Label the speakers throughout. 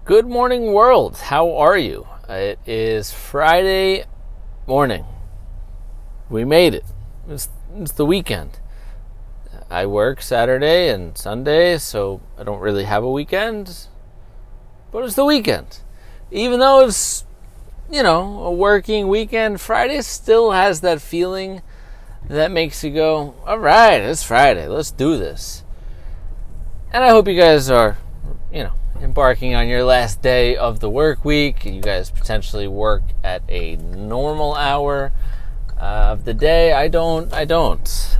Speaker 1: Good morning, world. How are you? It is Friday morning. We made it. It's the weekend. I work Saturday and Sunday, so I don't really have a weekend. But it's the weekend. Even though it's, a working weekend, Friday still has that feeling that makes you go, all right, it's Friday. Let's do this. And I hope you guys are, embarking on your last day of the work week. You guys potentially work at a normal hour of the day. I don't.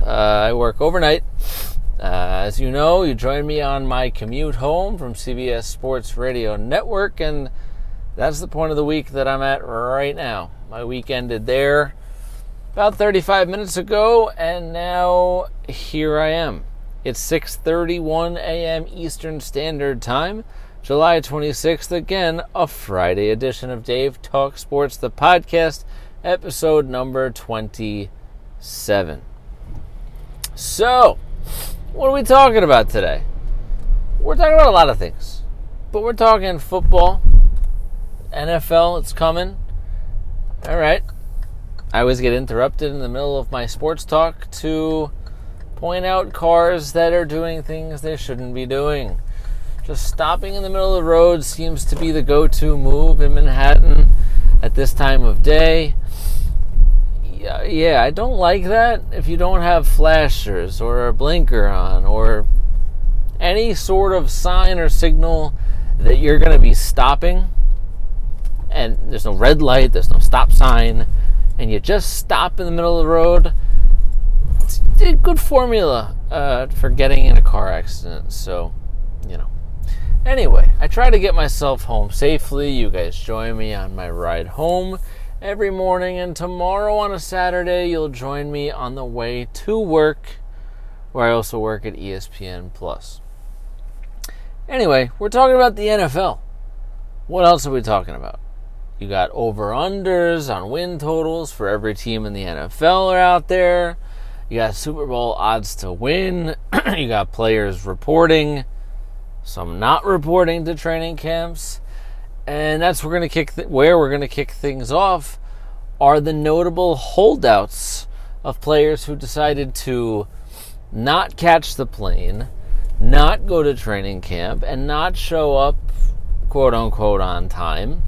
Speaker 1: I work overnight. As you know, you join me on my commute home from CBS Sports Radio Network, and that's the point of the week that I'm at right now. My week ended there about 35 minutes ago, and now here I am. It's 6:31 a.m. Eastern Standard Time, July 26th, again, a Friday edition of Dave Talk Sports, the podcast, episode number 27. So, what are we talking about today? We're talking about a lot of things, but we're talking football, NFL, it's coming. All right. I always get interrupted in the middle of my sports talk to point out cars that are doing things they shouldn't be doing. Just stopping in the middle of the road seems to be the go-to move in Manhattan at this time of day. Yeah, I don't like that if you don't have flashers or a blinker on or any sort of sign or signal that you're going to be stopping. And there's no red light, there's no stop sign, and you just stop in the middle of the road. It's a good formula for getting in a car accident, so, Anyway, I try to get myself home safely. You guys join me on my ride home every morning, and tomorrow on a Saturday, you'll join me on the way to work, where I also work at ESPN+. Anyway, we're talking about the NFL. What else are we talking about? You got over-unders on win totals for every team in the NFL are out there. You got Super Bowl odds to win. You got players reporting, some not reporting to training camps. And that's where we're going to kick things off are the notable holdouts of players who decided to not catch the plane, not go to training camp, and not show up, quote-unquote, on time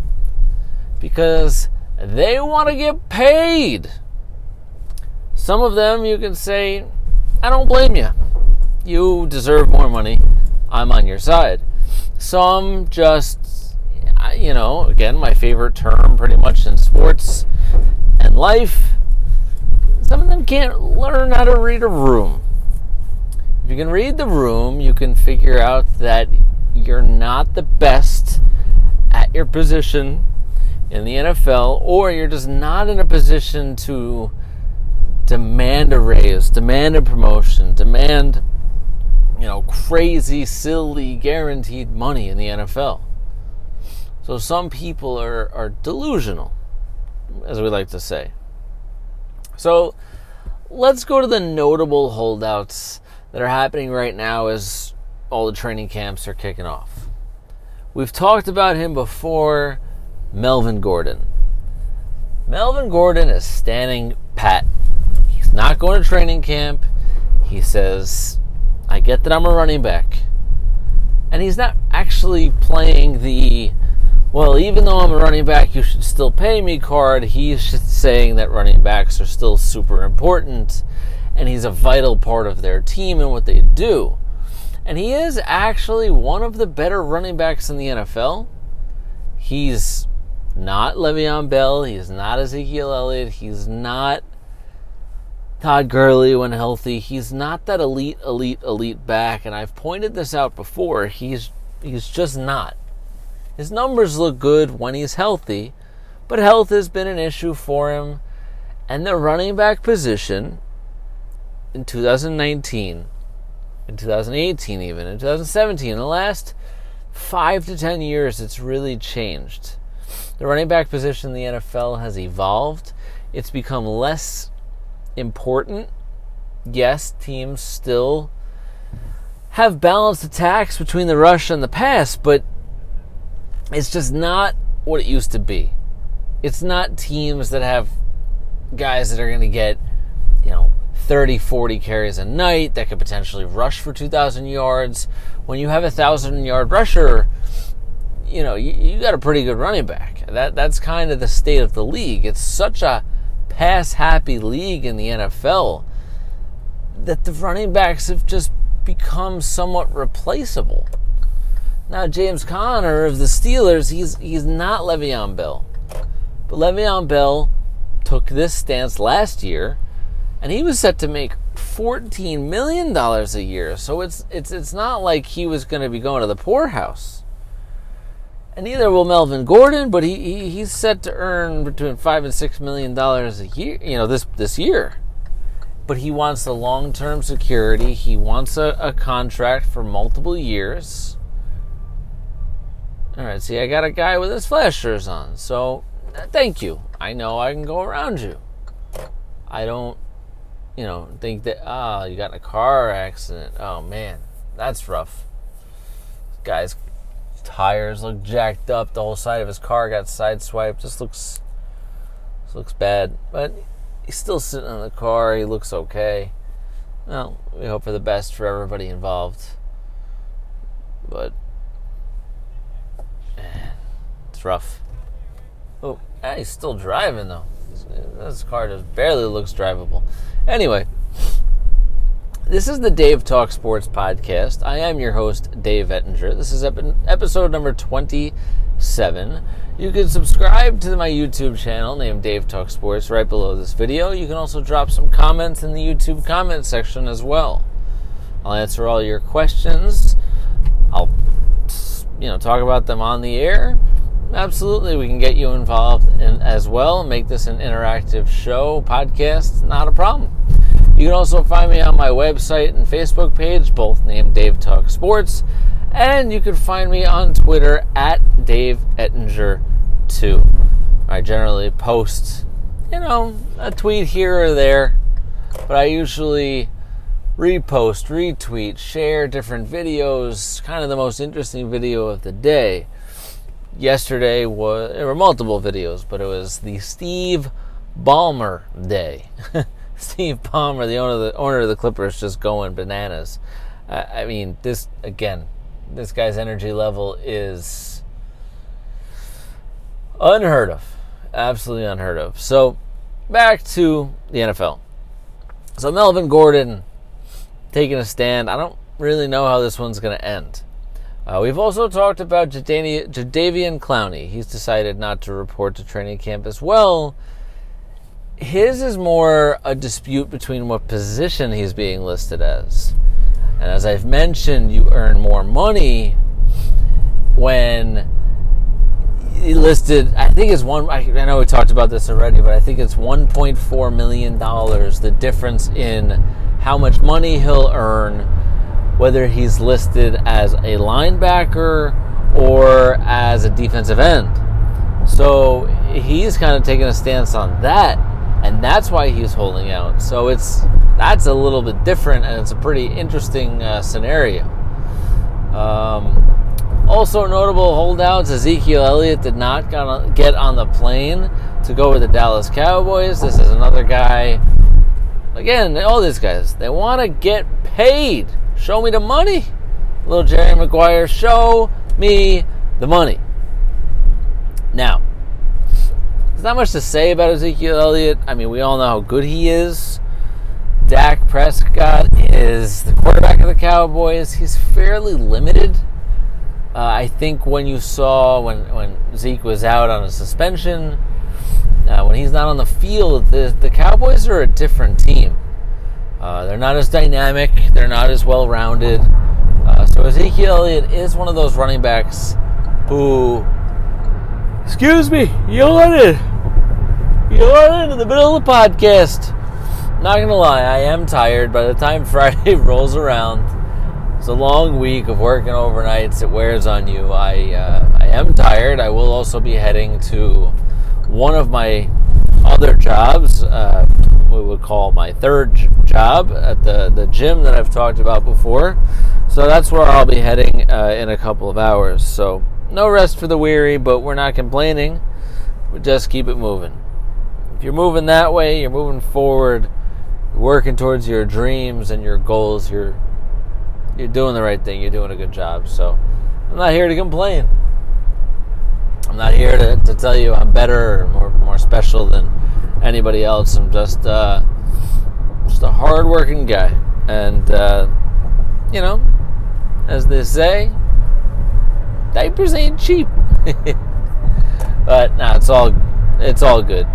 Speaker 1: because they want to get paid. Some of them you can say, I don't blame you. You deserve more money. I'm on your side. Some just, again, my favorite term pretty much in sports and life, some of them can't learn how to read a room. If you can read the room, you can figure out that you're not the best at your position in the NFL, or you're just not in a position to demand a raise, demand a promotion, demand crazy, silly, guaranteed money in the NFL. So some people are delusional, as we like to say. So let's go to the notable holdouts that are happening right now as all the training camps are kicking off. We've talked about him before, Melvin Gordon. Melvin Gordon is standing pat. He's not going to training camp. He says, I get that I'm a running back. And he's not actually playing the, well, even though I'm a running back, you should still pay me card. He's just saying that running backs are still super important, and he's a vital part of their team and what they do. And he is actually one of the better running backs in the NFL. He's not Le'Veon Bell. He's not Ezekiel Elliott. He's not Todd Gurley when healthy. He's not that elite back, and I've pointed this out before. He's just not. His numbers look good when he's healthy, but health has been an issue for him. And the running back position in 2019, in 2018 even, in 2017, in the last 5 to 10 years, it's really changed. The running back position in the NFL has evolved. It's become less important. Yes, teams still have balanced attacks between the rush and the pass, but it's just not what it used to be. It's not teams that have guys that are going to get, 30, 40 carries a night that could potentially rush for 2,000 yards. When you have a 1,000-yard rusher, you got a pretty good running back. That's kind of the state of the league. It's such a pass-happy league in the NFL that the running backs have just become somewhat replaceable. Now, James Conner of the Steelers, he's not Le'Veon Bell. But Le'Veon Bell took this stance last year, and he was set to make $14 million a year. So it's not like he was going to be going to the poorhouse. And neither will Melvin Gordon, but he's set to earn between $5 and $6 million a year, this year. But he wants the long-term security. He wants a contract for multiple years. All right, see, I got a guy with his flashers on, so thank you. I know I can go around you. I don't, think that, you got in a car accident. Oh, man, that's rough. This guy's tires look jacked up. The whole side of his car got sideswiped. This looks bad, but he's still sitting in the car. He looks okay. Well, we hope for the best for everybody involved. But, man, it's rough. Oh, he's still driving, though. This car just barely looks drivable. Anyway, this is the Dave Talk Sports podcast. I am your host, Dave Ettinger. This is episode number 27. You can subscribe to my YouTube channel named Dave Talk Sports right below this video. You can also drop some comments in the YouTube comment section as well. I'll answer all your questions. I'll, talk about them on the air. Absolutely, we can get you involved as well, make this an interactive show, podcast, not a problem. You can also find me on my website and Facebook page, both named Dave Talk Sports, and you can find me on Twitter at Dave Ettinger 2. I generally post, a tweet here or there, but I usually repost, retweet, share different videos, kind of the most interesting video of the day. Yesterday there were multiple videos, but it was the Steve Ballmer day. Steve Ballmer, the owner of the Clippers, just going bananas. This guy's energy level is unheard of. Absolutely unheard of. So, back to the NFL. So, Melvin Gordon taking a stand. I don't really know how this one's going to end. We've also talked about Jadeveon Clowney. He's decided not to report to training camp as well. His is more a dispute between what position he's being listed as. And as I've mentioned, you earn more money when he listed, I think it's I know we talked about this already, but I think it's $1.4 million, the difference in how much money he'll earn whether he's listed as a linebacker or as a defensive end. So he's kind of taking a stance on that, and that's why he's holding out. So that's a little bit different, and it's a pretty interesting scenario. Also notable holdouts, Ezekiel Elliott did not get on the plane to go with the Dallas Cowboys. This is another guy. Again, all these guys, they want to get paid. Show me the money. Little Jerry Maguire, show me the money. Now, there's not much to say about Ezekiel Elliott. We all know how good he is. Dak Prescott is the quarterback of the Cowboys. He's fairly limited. I think when you saw when Zeke was out on a suspension, when he's not on the field, the Cowboys are a different team. They're not as dynamic. They're not as well-rounded. So Ezekiel Elliott is one of those running backs who, excuse me, yawn in the middle of the podcast. Not going to lie, I am tired. By the time Friday rolls around, it's a long week of working overnights. It wears on you. I am tired. I will also be heading to one of my other jobs, we would call my third job at the gym that I've talked about before. So that's where I'll be heading in a couple of hours. So no rest for the weary, but we're not complaining. We just keep it moving. If you're moving that way, you're moving forward, you're working towards your dreams and your goals, you're doing the right thing. You're doing a good job. So I'm not here to complain. I'm not here to tell you I'm better or more special than anybody else. I'm just a hard-working guy. And, as they say, diapers ain't cheap. But, it's all good.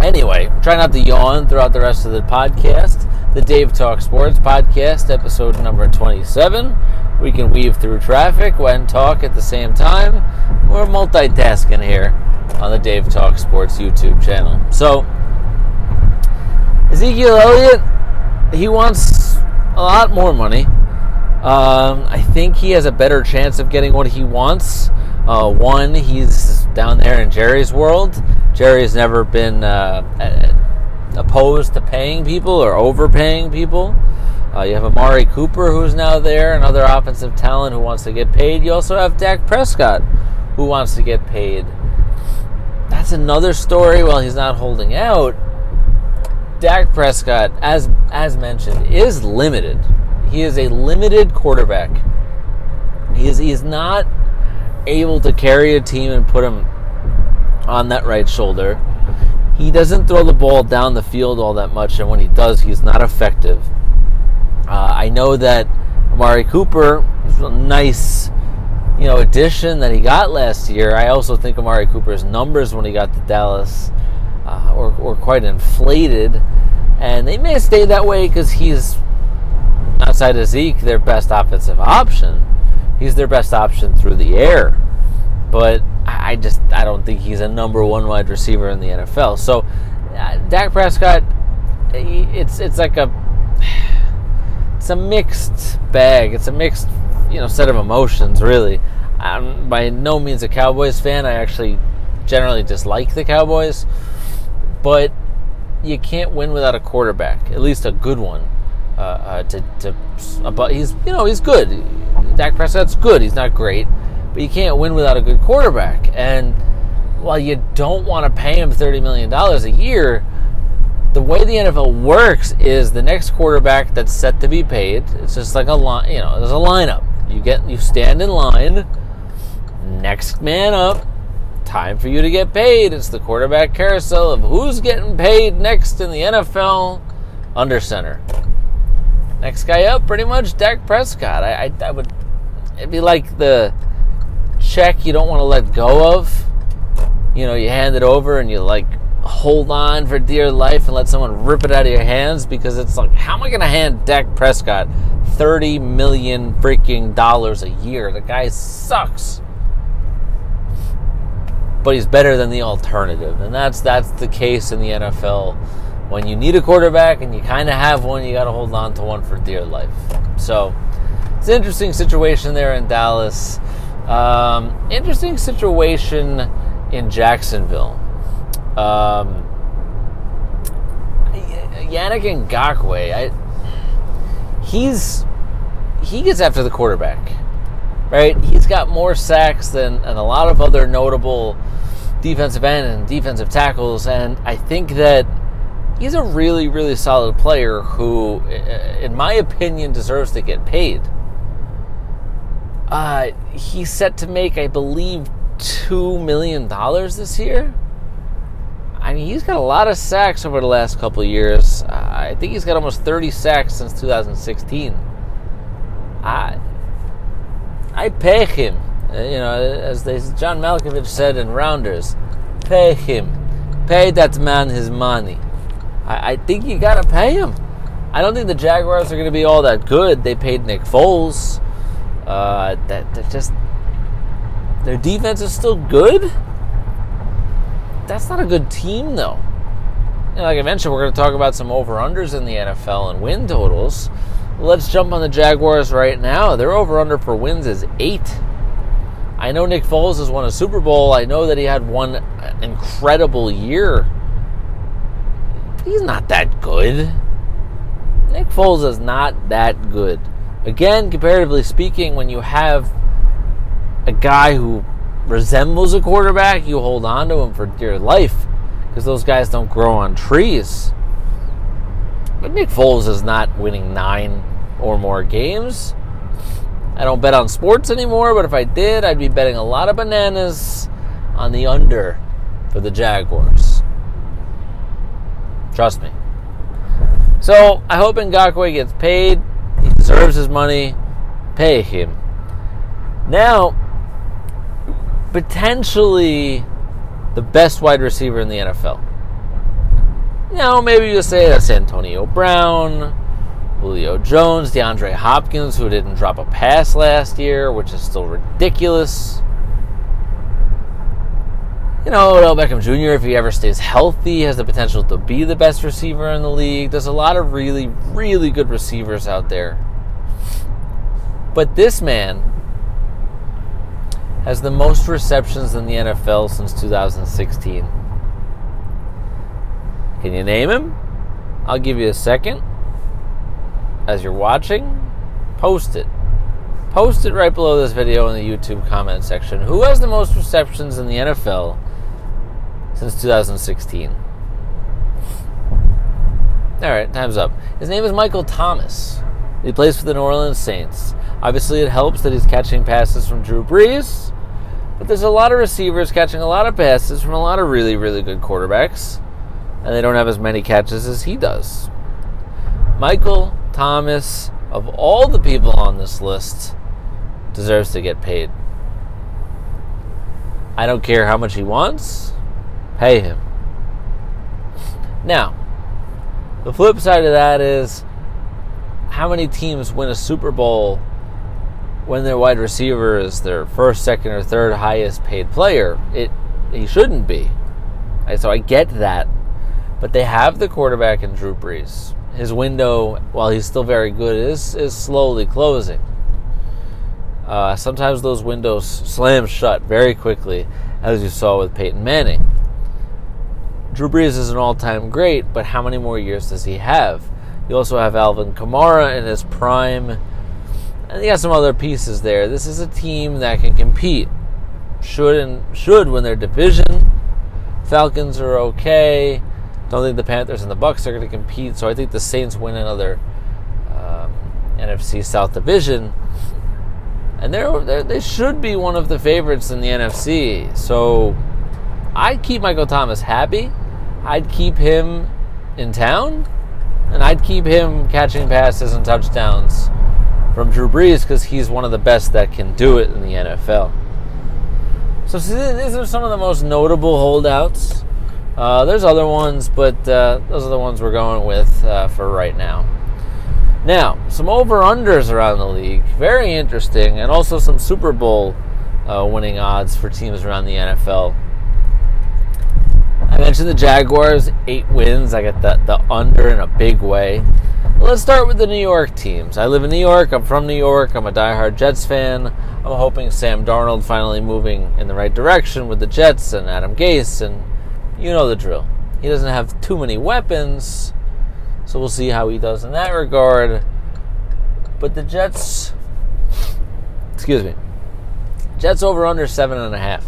Speaker 1: Anyway, try not to yawn throughout the rest of the podcast. The Dave Talk Sports podcast, episode number 27. We can weave through traffic and talk at the same time. We're multitasking here on the Dave Talk Sports YouTube channel. So, Ezekiel Elliott, he wants a lot more money. I think he has a better chance of getting what he wants. One, he's down there in Jerry's world. Jerry's never been opposed to paying people or overpaying people. You have Amari Cooper, who's now there, another offensive talent who wants to get paid. You also have Dak Prescott, who wants to get paid. That's another story. While he's not holding out, Dak Prescott, as mentioned, is limited. He is a limited quarterback. He is not able to carry a team and put him on that right shoulder. He doesn't throw the ball down the field all that much, and when he does, he's not effective. I know that Amari Cooper is a nice, addition that he got last year. I also think Amari Cooper's numbers when he got to Dallas were quite inflated, and they may stay that way because he's, outside of Zeke, their best offensive option. He's their best option through the air, but I don't think he's a number one wide receiver in the NFL. So Dak Prescott, it's a mixed bag. It's a mixed set of emotions, really. I'm by no means a Cowboys fan. I actually generally dislike the Cowboys, but you can't win without a quarterback, at least a good one. But he's good. Dak Prescott's good. He's not great, but you can't win without a good quarterback. And while you don't want to pay him $30 million a year, the way the NFL works is the next quarterback that's set to be paid. It's just like a line. There's a lineup. You stand in line. Next man up. Time for you to get paid. It's the quarterback carousel of who's getting paid next in the NFL under center. Next guy up, pretty much Dak Prescott. It'd be like the check you don't want to let go of. You hand it over and you hold on for dear life and let someone rip it out of your hands, because it's like, how am I going to hand Dak Prescott $30 million freaking dollars a year? The guy sucks. But he's better than the alternative. And that's the case in the NFL. When you need a quarterback and you kind of have one, you got to hold on to one for dear life. So it's an interesting situation there in Dallas. Interesting situation in Jacksonville. Yannick Ngakoue, he gets after the quarterback, right? He's got more sacks than a lot of other notable defensive end and defensive tackles, and I think that he's a really, really solid player who, in my opinion, deserves to get paid. He's set to make, I believe, $2 million this year. I mean, he's got a lot of sacks over the last couple of years. I think he's got almost 30 sacks since 2016. I pay him. As John Malkovich said in Rounders, pay him. Pay that man his money. I think you got to pay him. I don't think the Jaguars are going to be all that good. They paid Nick Foles. Their defense is still good. That's not a good team, though. Like I mentioned, we're going to talk about some over-unders in the NFL and win totals. Let's jump on the Jaguars right now. Their over-under for wins is 8. I know Nick Foles has won a Super Bowl. I know that he had one incredible year. But he's not that good. Nick Foles is not that good. Again, comparatively speaking, when you have a guy who resembles a quarterback, you hold on to him for dear life because those guys don't grow on trees. But Nick Foles is not winning 9 or more games. I don't bet on sports anymore, but if I did, I'd be betting a lot of bananas on the under for the Jaguars. Trust me. So, I hope Ngakoue gets paid. He deserves his money. Pay him. Now, potentially the best wide receiver in the NFL. Now, maybe you'll say that's Antonio Brown, Julio Jones, DeAndre Hopkins, who didn't drop a pass last year, which is still ridiculous. Odell Beckham Jr., if he ever stays healthy, has the potential to be the best receiver in the league. There's a lot of really, really good receivers out there. But this man has the most receptions in the NFL since 2016. Can you name him? I'll give you a second. As you're watching, post it. Post it right below this video in the YouTube comment section. Who has the most receptions in the NFL since 2016? All right, time's up. His name is Michael Thomas. He plays for the New Orleans Saints. Obviously, it helps that he's catching passes from Drew Brees, but there's a lot of receivers catching a lot of passes from a lot of really, really good quarterbacks, and they don't have as many catches as he does. Michael Thomas, of all the people on this list, deserves to get paid. I don't care how much he wants. Pay him. Now, the flip side of that is how many teams win a Super Bowl when their wide receiver is their first, second, or third highest paid player. He shouldn't be. So I get that. But they have the quarterback in Drew Brees. His window, while he's still very good, is slowly closing. Sometimes those windows slam shut very quickly, as you saw with Peyton Manning. Drew Brees is an all-time great, but how many more years does he have? You also have Alvin Kamara in his prime, and you got some other pieces there. This is a team that can compete. Should win their division. Falcons are okay. Don't think the Panthers and the Bucs are going to compete, so I think the Saints win another NFC South division, and they should be one of the favorites in the NFC. So I'd keep Michael Thomas happy. I'd keep him in town, and I'd keep him catching passes and touchdowns from Drew Brees because he's one of the best that can do it in the NFL. So these are some of the most notable holdouts. There's other ones, but those are the ones we're going with for right now. Now, some over-unders around the league. Very interesting, and also some Super Bowl winning odds for teams around the NFL. I mentioned the Jaguars, 8 wins. I got the under in a big way. Let's start with the New York teams. I live in New York. I'm from New York. I'm a diehard Jets fan. I'm hoping Sam Darnold finally moving in the right direction with the Jets and Adam Gase, and you know the drill. He doesn't have too many weapons, so we'll see how he does in that regard. But the Jets over under 7.5.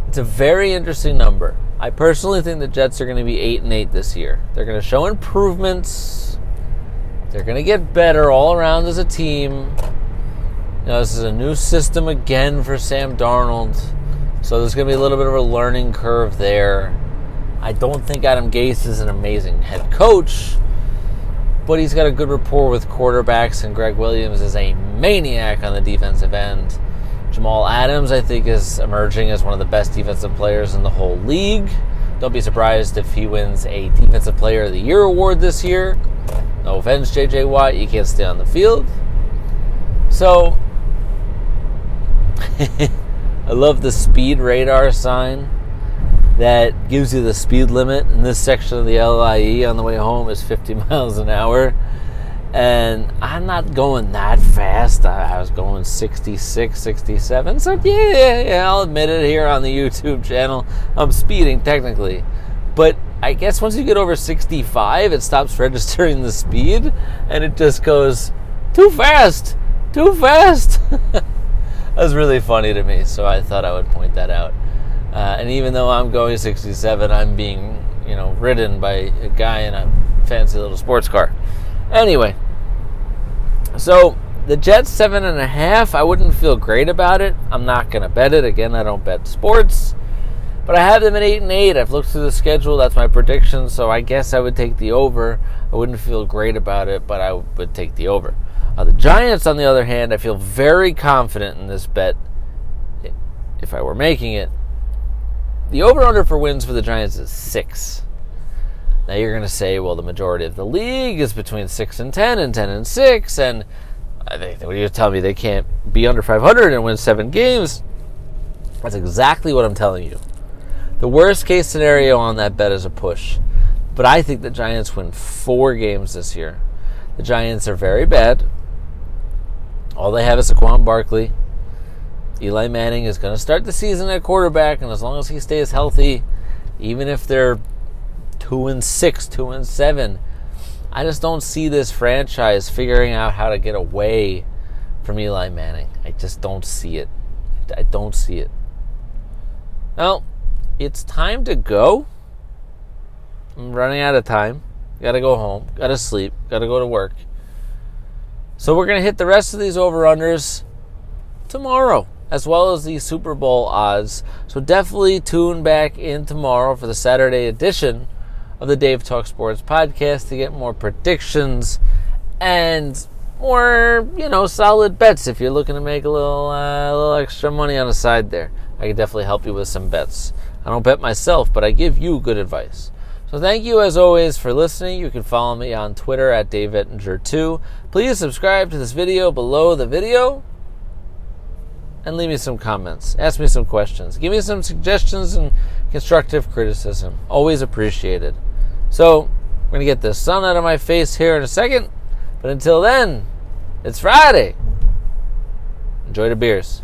Speaker 1: It's a very interesting number. I personally think the Jets are going to be 8-8 this year. They're going to show improvements. They're going to get better all around as a team. This is a new system again for Sam Darnold, so there's going to be a little bit of a learning curve there. I don't think Adam Gase is an amazing head coach, but he's got a good rapport with quarterbacks, and Greg Williams is a maniac on the defensive end. Jamal Adams, I think, is emerging as one of the best defensive players in the whole league. Don't be surprised if he wins a Defensive Player of the Year award this year. No offense, J.J. Watt, you can't stay on the field. So, I love the speed radar sign that gives you the speed limit in this section of the LIE on the way home is 50 miles an hour. And I'm not going that fast. I was going 66, 67. So, yeah, I'll admit it here on the YouTube channel. I'm speeding, technically. But I guess once you get over 65, it stops registering the speed. And it just goes, too fast, Too fast. That was really funny to me, so I thought I would point that out. And even though I'm going 67, I'm being, ridden by a guy in a fancy little sports car. Anyway, so the Jets 7.5, I wouldn't feel great about it. I'm not going to bet it. Again, I don't bet sports. But I have them at 8-8. I've looked through the schedule. That's my prediction. So I guess I would take the over. I wouldn't feel great about it, but I would take the over. The Giants, on the other hand, I feel very confident in this bet if I were making it. The over-under for wins for the Giants is 6. Now you're going to say, well, the majority of the league is between 6 and 10 and 10 and 6, and I think what you're telling me they can't be under 500 and win 7 games. That's exactly what I'm telling you. The worst case scenario on that bet is a push. But I think the Giants win 4 games this year. The Giants are very bad. All they have is Saquon Barkley. Eli Manning is going to start the season at quarterback, and as long as he stays healthy, even if they're 2-6, 2-7, I just don't see this franchise figuring out how to get away from Eli Manning. I just don't see it. I don't see it. Well, it's time to go. I'm running out of time. Got to go home. Got to sleep. Got to go to work. So we're going to hit the rest of these over-unders tomorrow, as well as the Super Bowl odds. So definitely tune back in tomorrow for the Saturday edition of the Dave Talk Sports podcast to get more predictions and more, solid bets if you're looking to make a little extra money on the side there. I can definitely help you with some bets. I don't bet myself, but I give you good advice. So thank you, as always, for listening. You can follow me on Twitter at DaveEttinger2. Please subscribe to this video below the video and leave me some comments. Ask me some questions. Give me some suggestions and constructive criticism. Always appreciated. So, we're going to get the sun out of my face here in a second. But until then, it's Friday. Enjoy the beers.